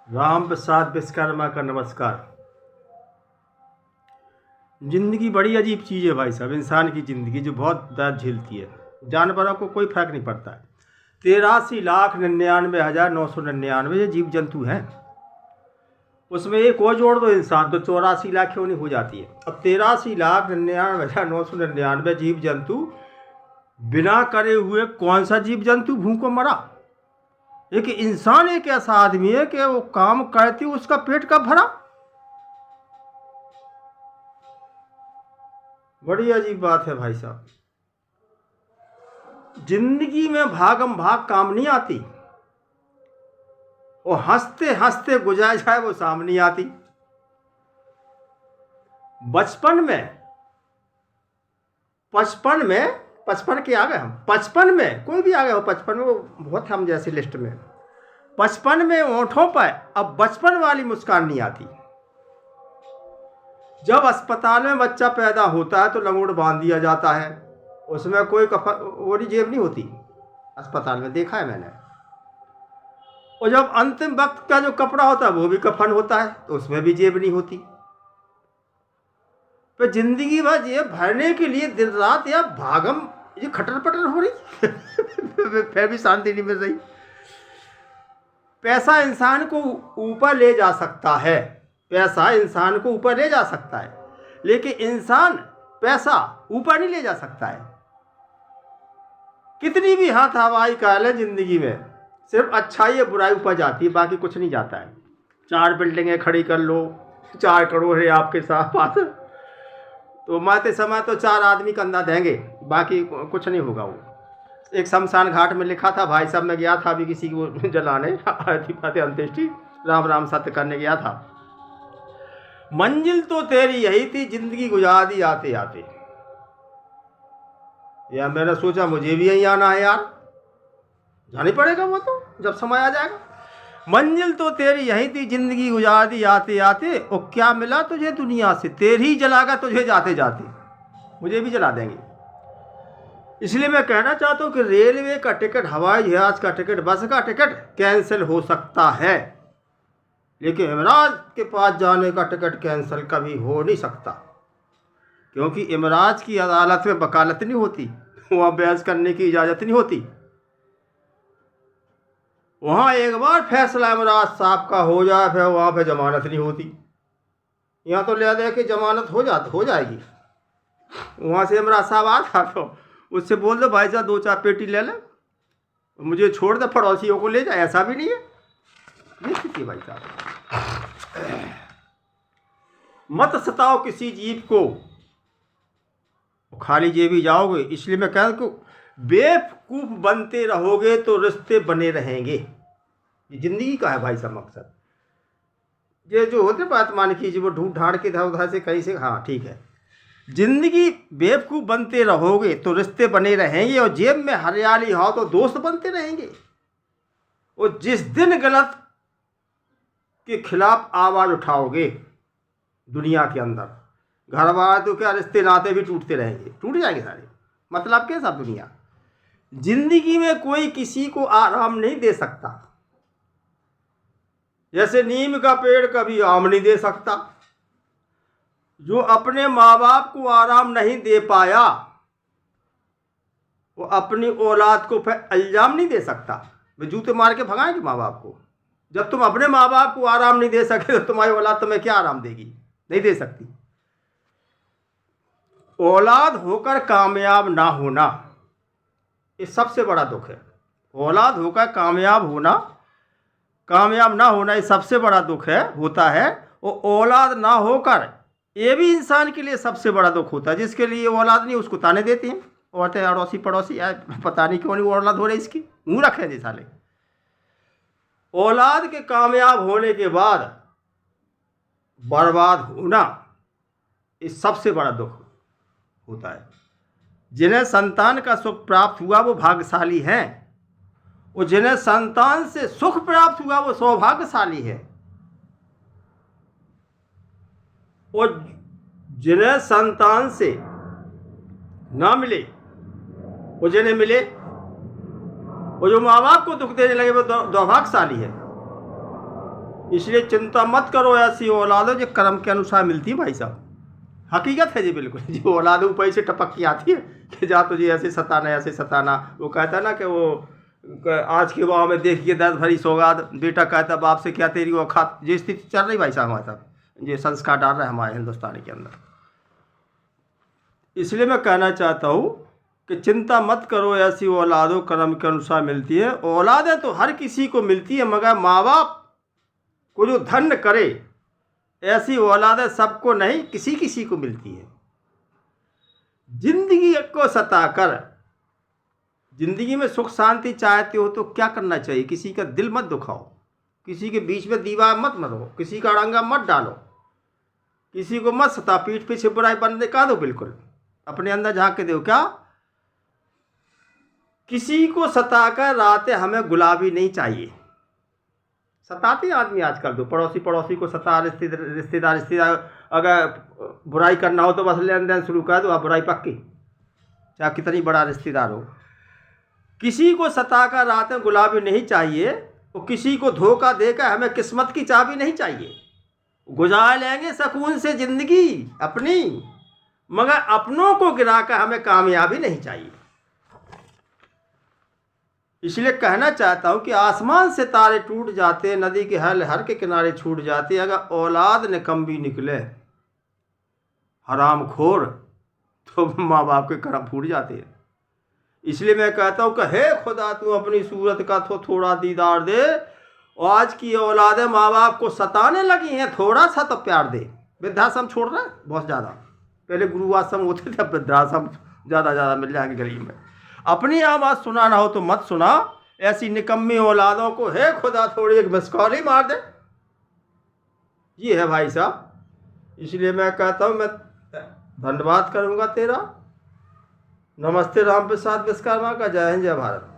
राम प्रसाद विश्वकर्मा का नमस्कार। ज़िंदगी बड़ी अजीब चीज़ है भाई साहब। इंसान की ज़िंदगी जो बहुत दर्द झेलती है, जानवरों को कोई फर्क नहीं पड़ता है। 83,99,999 ये जीव जंतु हैं, उसमें एक और जोड़ दो इंसान तो 84 लाख क्यों नहीं हो जाती है। अब 83,99,999 जीव जंतु बिना करे हुए कौन सा जीव जंतु भूख को मरा। एक इंसान एक ऐसा आदमी है कि वो काम करती उसका पेट कब भरा। बड़ी अजीब बात है भाई साहब। जिंदगी में भागम भाग काम नहीं आती, वो हंसते हंसते गुजर जाए वो सामने नहीं आती। बचपन के आ गए हम। 55 में कोई भी आ गए हो, 55 में वो बहुत हम जैसी लिस्ट में। 55 में ओंठों पर अब बचपन वाली मुस्कान नहीं आती। जब अस्पताल में बच्चा पैदा होता है तो लंगोट बांध दिया जाता है, उसमें कोई कफन जेब नहीं होती अस्पताल में, देखा है मैंने। और जब अंतिम वक्त का जो कपड़ा होता है वो भी कफन होता है तो उसमें भी जेब नहीं होती। तो जिंदगी भर जेब भरने के लिए दिन रात या भागम ये खटर पटर हो रही फिर भी शांति नहीं मिल रही। पैसा इंसान को ऊपर ले जा सकता है, पैसा इंसान को ऊपर ले जा सकता है, लेकिन इंसान पैसा ऊपर नहीं ले जा सकता है। कितनी भी हाथ हवाई काल है जिंदगी में, सिर्फ अच्छाई या बुराई ऊपर जाती है, बाकी कुछ नहीं जाता है। 4 बिल्डिंगें खड़ी कर लो, 4 करोड़ है आपके साथ पास, तो मरते समय तो 4 आदमी कंधा देंगे, बाकी कुछ नहीं होगा। वो एक शमशान घाट में लिखा था, भाई साहब मैं गया था अभी किसी को जलाने अंत्येष्टि राम राम सत्य करने गया था। मंजिल तो तेरी यही थी, जिंदगी गुजार दी आते आते। यार मैंने सोचा मुझे भी यहीं आना है यार, जाना पड़ेगा वो तो जब समय आ जाएगा। मंजिल तो तेरी यही थी, जिंदगी गुजार दी आते आते। और क्या मिला तुझे दुनिया से, तेरी ही जलागा तुझे जाते जाते, मुझे भी जला देंगे। इसलिए मैं कहना चाहता हूँ कि रेलवे का टिकट, हवाई जहाज का टिकट, बस का टिकट कैंसिल हो सकता है, लेकिन इमराज के पास जाने का टिकट कैंसिल कभी हो नहीं सकता, क्योंकि इमराज की अदालत में वकालत नहीं होती, वहाँ बहस करने की इजाज़त नहीं होती। वहाँ एक बार फैसला इमराज साहब का हो जाए फिर वहाँ पे जमानत नहीं होती। यहाँ तो ले दे कि जमानत हो जाएगी। वहाँ से इमराज साहब आता तो उससे बोल दो भाई साहब 2-4 पेटी ले ले, मुझे छोड़ दे, पड़ोसियों को ले जाए, ऐसा भी नहीं है। ये स्थिति भाई साहब। मत सताओ किसी जीव को, खाली जेबी जाओगे। इसलिए मैं कह रहा हूँ बेवकूफ़ बनते रहोगे तो रिश्ते बने रहेंगे। ये जिंदगी का है भाई साहब मकसद। ये जो होते बात मान कीजिए वो ढूंढ ढाड़ के इधर उधर से कहीं से, हाँ ठीक है। जिंदगी बेवकूफ़ बनते रहोगे तो रिश्ते बने रहेंगे, और जेब में हरियाली हो तो दोस्त बनते रहेंगे। और जिस दिन गलत के खिलाफ आवाज़ उठाओगे दुनिया के अंदर, घर बार तो क्या रिश्ते नाते भी टूटते रहेंगे, टूट जाएंगे सारे। मतलब क्या सब दुनिया। जिंदगी में कोई किसी को आराम नहीं दे सकता, जैसे नीम का पेड़ कभी आम नहीं दे सकता। जो अपने माँ बाप को आराम नहीं दे पाया वो अपनी औलाद को फिर इल्जाम नहीं दे सकता। वे जूते मार के भगाएंगे माँ बाप को। जब तुम अपने माँ बाप को आराम नहीं दे सके तो तुम्हारी औलाद तुम्हें क्या आराम देगी, नहीं दे सकती। औलाद होकर कामयाब ना होना ये सबसे बड़ा दुख है। औलाद होकर कामयाब ना होना ये सबसे बड़ा दुख है, होता है। और औलाद ना होकर ये भी इंसान के लिए सबसे बड़ा दुख होता है। जिसके लिए औलाद नहीं उसको ताने देती हैं औरतें, अड़ोसी पड़ोसी, पता नहीं क्यों नहीं औलाद हो रही, इसकी मुँह रखे थे साले। औलाद के कामयाब होने के बाद बर्बाद होना ये सबसे बड़ा दुख होता है। जिन्हें संतान का सुख प्राप्त हुआ वो भाग्यशाली हैं, और जिन्हें संतान से सुख प्राप्त हुआ वो सौभाग्यशाली है। और जिन्हें संतान से ना मिले वो जिन्हें मिले, और जो माँ बाप को दुख देने लगे वो दुर्भाग्यशाली है। इसलिए चिंता मत करो ऐसी औलाद जो कर्म के अनुसार मिलती है भाई साहब। हकीकत है जी बिल्कुल। जो औलाद ऊपर से टपक की आती है कि जा तुझे ऐसे सताना। वो कहता है ना कि वो आज के गाँव में देख के दर्द भरी सौगात, बेटा कहता बाप से क्या तेरी औकात। ये स्थिति चल रही भाई साहब हमारे साथ, ये संस्कार डाल रहे हैं हमारे हिंदुस्तान के अंदर। इसलिए मैं कहना चाहता हूँ कि चिंता मत करो ऐसी औलादों कर्म के अनुसार मिलती है। औलादें तो हर किसी को मिलती है, मगर माँ बाप को जो धन्य करे ऐसी औलादें सबको नहीं, किसी किसी को मिलती है। जिंदगी को सताकर, जिंदगी में सुख शांति चाहते हो तो क्या करना चाहिए? किसी का दिल मत दुखाओ, किसी के बीच में दीवार मत मरो, किसी का अड़ंगा मत डालो, किसी को मत सता, पीठ पीछे बुराई बनने का दो। बिल्कुल अपने अंदर झांक के दो। क्या किसी को सताकर रातें हमें गुलाबी नहीं चाहिए। सताते आदमी आजकल तो पड़ोसी को सता, रिश्तेदार अगर बुराई करना हो तो बस लेन देन शुरू कर दो, आप बुराई पक्की, चाहे कितनी बड़ा रिश्तेदार हो। किसी को सताकर रातें गुलाबी नहीं चाहिए, और किसी को धोखा देकर हमें किस्मत की चाबी नहीं चाहिए। गुजार लेंगे सुकून से जिंदगी अपनी, मगर अपनों को गिराकर हमें कामयाबी नहीं चाहिए। इसलिए कहना चाहता हूँ कि आसमान से तारे टूट जाते, नदी के हर के किनारे छूट जाते, अगर औलाद निकम्मी निकले हरामखोर तो माँ बाप के कर्म फूट जाते हैं। इसलिए मैं कहता हूँ कि हे खुदा तू अपनी सूरत का तो थोड़ा दीदार दे। आज की औलादें माँ बाप को सताने लगी हैं, थोड़ा सा तो प्यार दे। वृद्धाश्रम छोड़ रहे हैं बहुत ज़्यादा, पहले गुरुआश्रम होते थे, अब वृद्धाश्रम ज़्यादा मिल जाएंगे गरीब में। अपनी आवाज़ सुनाना हो तो मत सुना, ऐसी निकम्मी औलादों को हे खुदा थोड़ी एक मिस कॉल ही मार दे। ये है भाई साहब। इसलिए मैं कहता हूँ, मैं धन्यवाद करूँगा तेरा। नमस्ते राम प्रसाद विश्वकर्मा का। जय हिंद, जय भारत।